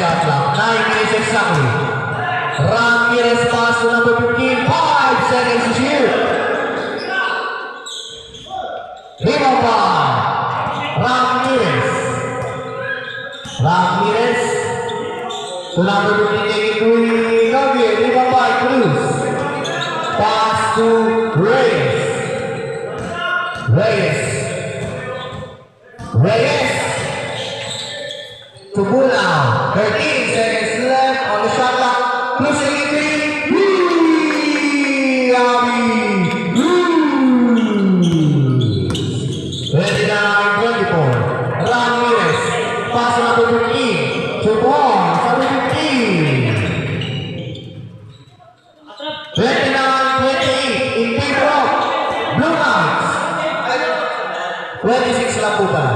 shot clock. 9 minutes exactly. Ramirez pass to number 15. 5 seconds to shoot. Rebound by Ramirez. Ramirez to number 15 taking 3. Nugget. Rebound by Cruz. Pass to Reyes. Reyes to Bulao. 13 seconds left on the shot clock. Cruz taking 3. Yabi. 29-24. Ramirez. Pass to number 15. To Ball. Number 15. 29-28. In favor of Blue Knights. 26 lang po pala.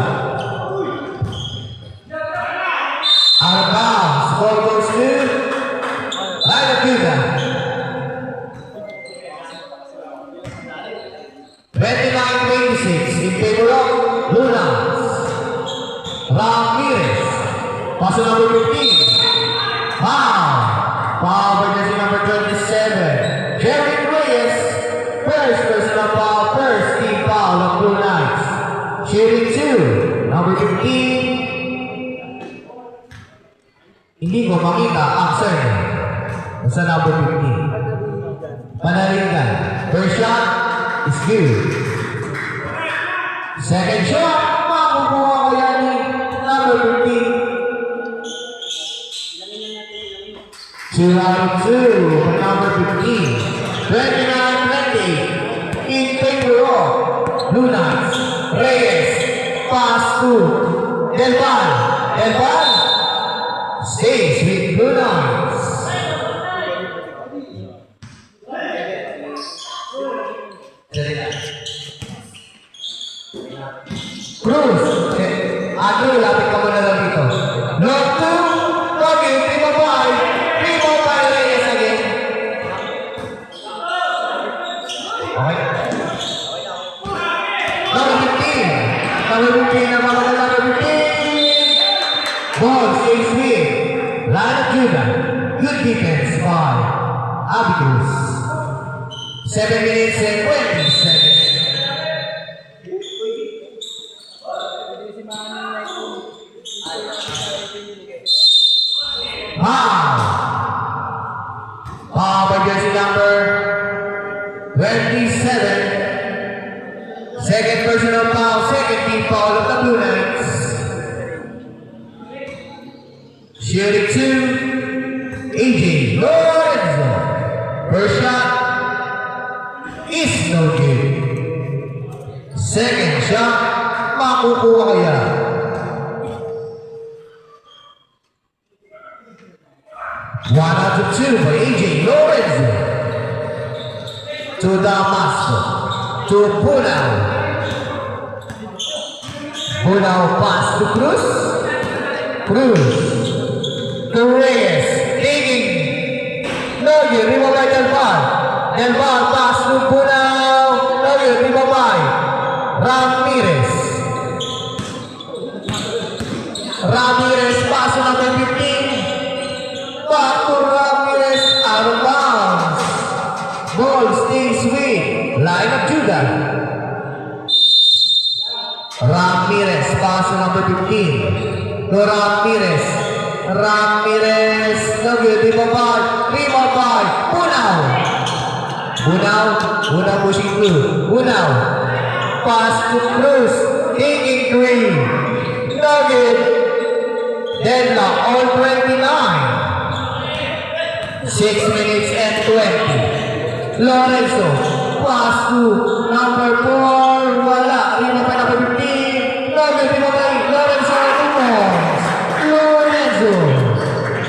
Out of bounds. Ball goes to Lagacuda. 29-26 in favor of Blue Knights. Ramirez. Pass to number 15. Foul by jersey number 27. Jerry Reyes. First personal foul. First team foul of Blue Knights. Shooting 2. Number 15. Hindi ko makita ang serve. Sa number 15. Panaringan. First shot is good. Second shot, makukuha ko yan ni number 15. 2 out of 2 for number 15. 29-20 in favor of Blue Knights. Reyes, pass to Del Val stays with Blue Knights. Cruz, Andrew, lapit ka muna lang dito. Lock 2, login, 3 by Reyes again. Okay. Number 15 na mga number 15. Ball stays with Lagacuda. Good defense by Abicus. 7 minutes and 20 seconds. Foul by jersey number 27. Second personal foul, second team foul of the Blue Knights. Shooting 2, AJ Lorenzo. First shot is no good. Second shot, makukuha kaya. One out of 2 by AJ Lorenzo. To Damasco. To Bulao. Bulao pass to Cruz. To Reyes. Taking. Nugget, rebound by Del Val pass to Bulao. Nugget, rebound by Ramirez. Ramirez pass to number 15. Back to Ramirez, out of bounds. Ball stays with Lagacuda. Ramirez, pass to number 15. To Ramirez, Nugget, rebound by Bunao pushing through. Bunao, pass to Cruz, taking 3. Nugget, deadlock, all 29. 6 minutes and 20. Lorenzo, pass to number 4. Wala. Rebound by number 15. Nugget, rebound by Lorenzo. Lorenzo.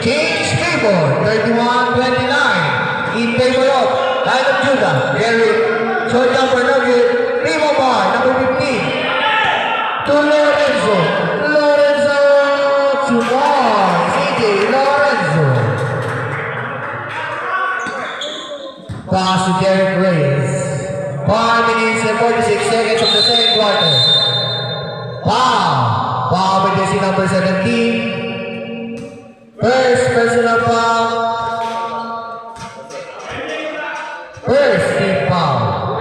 Change favor. 31-29. In favor of Lagacuda. Gary. Short number Nugget. Rebound by number 15. To Lorenzo. To Ball. CJ Lorenzo. Pass to Derek Reyes. 5 minutes and 46 seconds of the second quarter. Foul by jersey number 17. First team foul.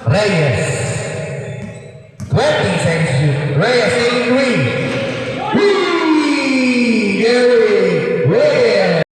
Reyes. 20 seconds shoot. Reyes